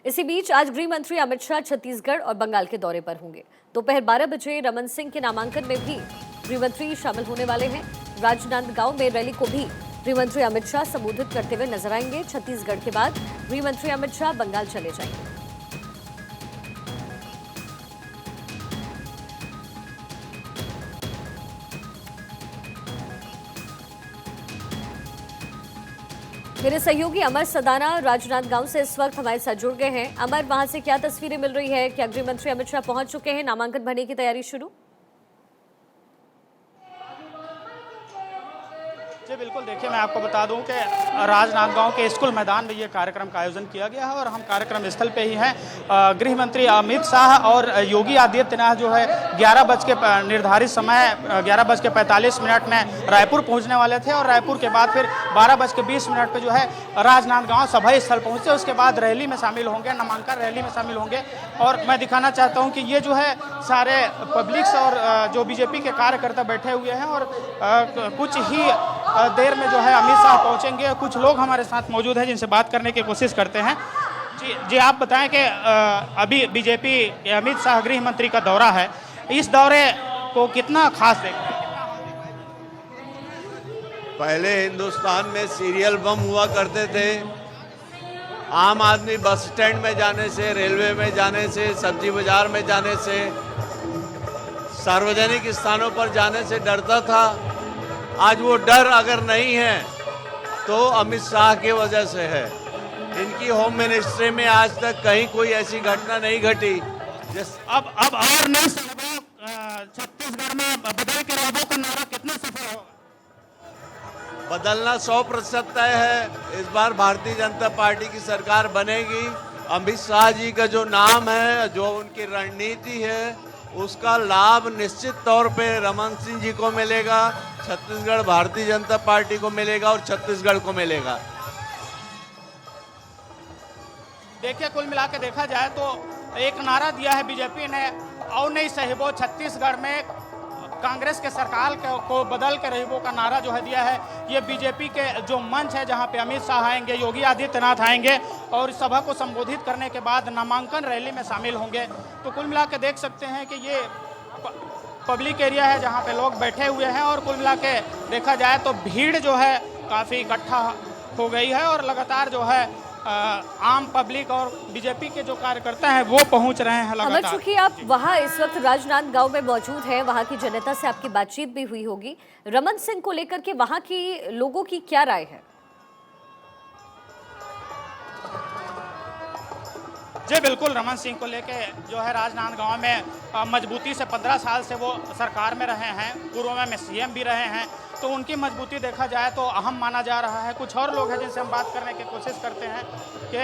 इसी बीच आज गृह मंत्री अमित शाह छत्तीसगढ़ और बंगाल के दौरे पर होंगे। दोपहर 12 बजे रमन सिंह के नामांकन में भी गृह मंत्री शामिल होने वाले हैं। राजनांदगांव में रैली को भी गृह मंत्री अमित शाह संबोधित करते हुए नजर आएंगे। छत्तीसगढ़ के बाद गृह मंत्री अमित शाह बंगाल चले जाएंगे। मेरे सहयोगी अमर सदाना राजनांदगांव से इस वक्त हमारे साथ जुड़ गए हैं। अमर, वहां से क्या तस्वीरें मिल रही है? क्या गृह मंत्री अमित शाह पहुंच चुके हैं? नामांकन भरने की तैयारी शुरू? जी बिल्कुल, देखिए मैं आपको बता दूं कि राजनांदगांव के स्कूल मैदान में ये कार्यक्रम का आयोजन किया गया है और हम कार्यक्रम स्थल पे ही हैं। गृह मंत्री अमित शाह और योगी आदित्यनाथ जो है 11 बज के निर्धारित समय 11:45 में रायपुर पहुंचने वाले थे और रायपुर के बाद फिर 12:20 पे जो है राजनांदगांव सभा स्थल पहुंचे। उसके बाद रैली में शामिल होंगे, नामांकन रैली में शामिल होंगे। और मैं दिखाना चाहता हूँ कि ये जो है सारे पब्लिक्स और जो बीजेपी के कार्यकर्ता बैठे हुए हैं और कुछ ही देर में जो है अमित शाह पहुंचेंगे। कुछ लोग हमारे साथ मौजूद हैं जिनसे बात करने की कोशिश करते हैं। जी आप बताएं कि अभी बीजेपी अमित शाह गृह मंत्री का दौरा है, इस दौरे को कितना खास देखते हैं? पहले हिंदुस्तान में सीरियल बम हुआ करते थे। आम आदमी बस स्टैंड में जाने से, रेलवे में जाने से, सब्जी बाजार में जाने से, सार्वजनिक स्थानों पर जाने से डरता था। आज वो डर अगर नहीं है तो अमित शाह की वजह से है। इनकी होम मिनिस्ट्री में आज तक कहीं कोई ऐसी घटना नहीं घटी। अब और नहीं छत्तीसगढ़ में बदल के रहो का नारा कितना सफल होगा? बदलना 100% तय है। इस बार भारतीय जनता पार्टी की सरकार बनेगी। अमित शाह जी का जो नाम है, जो उनकी रणनीति है, उसका लाभ निश्चित तौर पे रमन सिंह जी को मिलेगा, छत्तीसगढ़ भारतीय जनता पार्टी को मिलेगा और छत्तीसगढ़ को मिलेगा। देखिए, कुल मिला के देखा जाए तो एक नारा दिया है बीजेपी ने, और नहीं सहिबो छत्तीसगढ़ में कांग्रेस के सरकार को बदल के रहिबो का नारा जो है दिया है। ये बीजेपी के जो मंच है जहां पे अमित शाह आएंगे, योगी आदित्यनाथ आएंगे और सभा को संबोधित करने के बाद नामांकन रैली में शामिल होंगे। तो कुल मिला के देख सकते हैं कि ये पब्लिक एरिया है जहां पे लोग बैठे हुए हैं और कुल मिला के देखा जाए तो भीड़ जो है काफ़ी इकट्ठा हो गई है और लगातार जो है आम पब्लिक और बीजेपी के जो कार्यकर्ता हैं वो पहुंच रहे हैं लगातार। अमर, चूंकि आप वहां इस वक्त राजनांदगांव में मौजूद हैं, वहां की जनता से आपकी बातचीत भी हुई होगी। रमन सिंह को लेकर के वहां की लोगों की क्या राय है? जी बिल्कुल, रमन सिंह को लेके जो है राजनांदगांव में मजबूती से 15 साल से वो सरकार में रहे हैं, पूर्व में सीएम भी रहे हैं, तो उनकी मजबूती देखा जाए तो अहम माना जा रहा है। कुछ और लोग हैं जिनसे हम बात करने की कोशिश करते हैं कि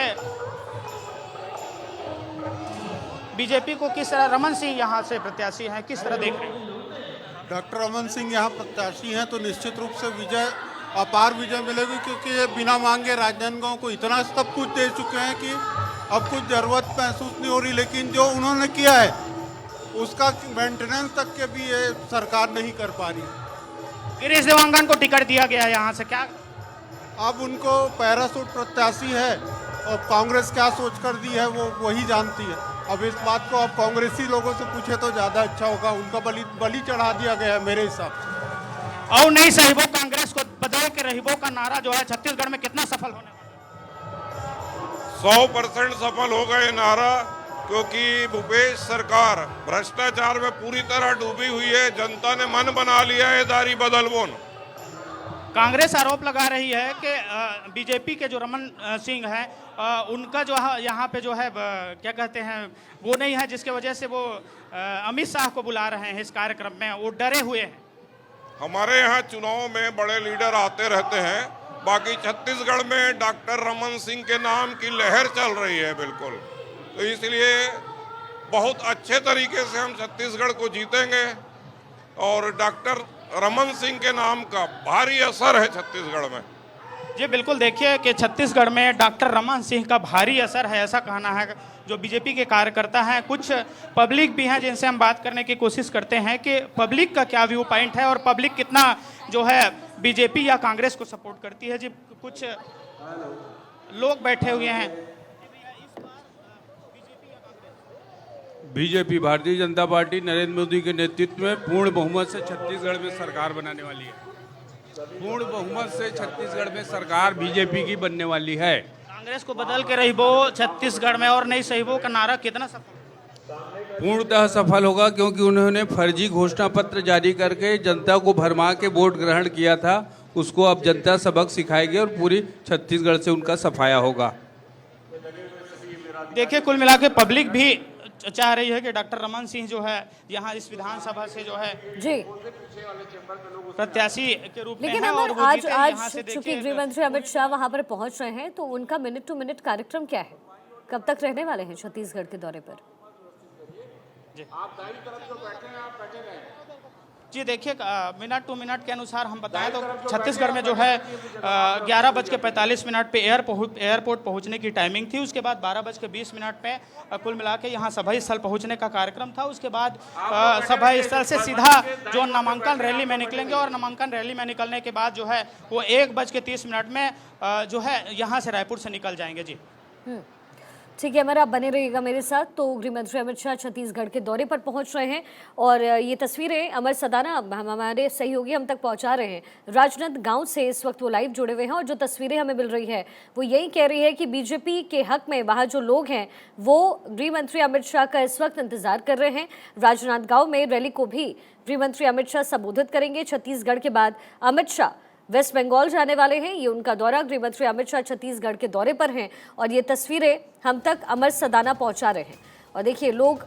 बीजेपी को किस तरह, रमन सिंह यहाँ से प्रत्याशी हैं, किस तरह देख रहे हैं? डॉक्टर रमन सिंह यहाँ प्रत्याशी हैं तो निश्चित रूप से विजय, अपार विजय मिलेगी, क्योंकि ये बिना मांगे राजनांदगांव को इतना सब कुछ दे चुके हैं कि अब कुछ जरूरत महसूस नहीं हो रही। लेकिन जो उन्होंने किया है उसका मेंटेनेंस तक के भी ये सरकार नहीं कर पा रही। गिरीश देवांगन को टिकट दिया गया है यहाँ से, क्या अब उनको पैरासूट प्रत्याशी है और कांग्रेस क्या सोच कर दी है वो वही जानती है। अब इस बात को अब कांग्रेसी लोगों से पूछे तो ज़्यादा अच्छा होगा। उनका बलि चढ़ा दिया गया है मेरे हिसाब से। और नहीं सहिबो कांग्रेस को बदल के रहिबो का नारा जो है छत्तीसगढ़ में कितना सफल होने वाला? 100% सफल होगा ये नारा, क्योंकि भूपेश सरकार भ्रष्टाचार में पूरी तरह डूबी हुई है। जनता ने मन बना लिया है दारी बदलवोन। कांग्रेस आरोप लगा रही है कि बीजेपी के जो रमन सिंह हैं उनका जो यहाँ पे जो है क्या कहते हैं वो नहीं है, जिसके वजह से वो अमित शाह को बुला रहे हैं इस कार्यक्रम में, वो डरे हुए हैं। हमारे यहाँ चुनाव में बड़े लीडर आते रहते हैं, बाकी छत्तीसगढ़ में डॉक्टर रमन सिंह के नाम की लहर चल रही है बिल्कुल। तो इसलिए बहुत अच्छे तरीके से हम छत्तीसगढ़ को जीतेंगे और डॉक्टर रमन सिंह के नाम का भारी असर है छत्तीसगढ़ में। जी बिल्कुल, देखिए कि छत्तीसगढ़ में डॉक्टर रमन सिंह का भारी असर है, ऐसा कहना है जो बीजेपी के कार्यकर्ता हैं। कुछ पब्लिक भी हैं जिनसे हम बात करने की कोशिश करते हैं कि पब्लिक का क्या व्यू पॉइंट है और पब्लिक कितना जो है बीजेपी या कांग्रेस को सपोर्ट करती है। जी कुछ लोग बैठे हुए हैं। बीजेपी भारतीय जनता पार्टी नरेंद्र मोदी के नेतृत्व में पूर्ण बहुमत से छत्तीसगढ़ में सरकार बनाने वाली है। पूर्ण बहुमत से छत्तीसगढ़ में सरकार बीजेपी की बनने वाली है। कांग्रेस को बदल के रही वो छत्तीसगढ़ में और नहीं सही वो का नारा कितना सफल? पूर्णतः सफल होगा, क्योंकि उन्होंने फर्जी घोषणा पत्र जारी करके जनता को भरमा के वोट ग्रहण किया था। उसको अब जनता सबक सिखाएगी और पूरी छत्तीसगढ़ से उनका सफाया होगा। देखिए, कुल मिला के पब्लिक भी चाह रही है कि डॉक्टर रमन सिंह जो है यहाँ इस विधानसभा से जो है जी प्रत्याशी के रूप में लेकिन है और अमर वो आज जीते। यहाँ से चूंकि देखिए, गृह मंत्री अमित शाह वहां पर पहुंच रहे हैं तो उनका मिनट टू मिनट कार्यक्रम क्या है, कब तक रहने वाले हैं छत्तीसगढ़ के दौरे पर? जी देखिए, मिनट टू मिनट के अनुसार हम बताएं तो छत्तीसगढ़ में जो है 11:45 पे एयरपोर्ट पहुंचने की टाइमिंग थी। उसके बाद 12:20 पे कुल मिला के यहाँ सभा स्थल पहुंचने का कार्यक्रम था। उसके बाद सभा स्थल से सीधा जो नामांकन रैली में निकलेंगे और नामांकन रैली में निकलने के बाद जो है वो 1:30 में जो है यहाँ से रायपुर से निकल जाएंगे। जी ठीक है, अमर आप बने रहिएगा मेरे साथ। तो गृह मंत्री अमित शाह छत्तीसगढ़ के दौरे पर पहुंच रहे हैं और ये तस्वीरें अमर सदाना हमारे सहयोगी हम तक पहुंचा रहे हैं। राजनांदगांव से इस वक्त वो लाइव जुड़े हुए हैं और जो तस्वीरें हमें मिल रही है वो यही कह रही है कि बीजेपी के हक में वहाँ जो लोग हैं वो गृह मंत्री अमित शाह का इस वक्त इंतजार कर रहे हैं। राजनांदगांव में रैली को भी गृह मंत्री अमित शाह संबोधित करेंगे। छत्तीसगढ़ के बाद अमित शाह वेस्ट बंगाल जाने वाले हैं। ये उनका दौरा, गृह मंत्री अमित शाह छत्तीसगढ़ के दौरे पर हैं और ये तस्वीरें हम तक अमर सदाना पहुंचा रहे हैं। और देखिए, लोग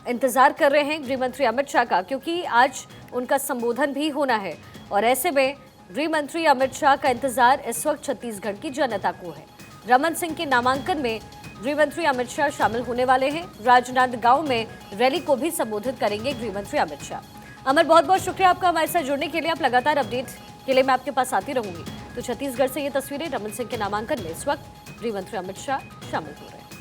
इंतजार कर रहे हैं गृह मंत्री अमित शाह का, क्योंकि आज उनका संबोधन भी होना है और ऐसे में गृह मंत्री अमित शाह का इंतजार इस वक्त छत्तीसगढ़ की जनता को है। रमन सिंह के नामांकन में गृह मंत्री अमित शाह शामिल होने वाले हैं। राजनांदगांव में रैली को भी संबोधित करेंगे गृह मंत्री अमित शाह। अमर, बहुत बहुत शुक्रिया आपका हमारे साथ जुड़ने के लिए। आप लगातार अपडेट के लिए मैं आपके पास आती रहूंगी। तो छत्तीसगढ़ से ये तस्वीरें, रमन सिंह के नामांकन में इस वक्त गृह मंत्री अमित शाह शामिल हो रहे हैं।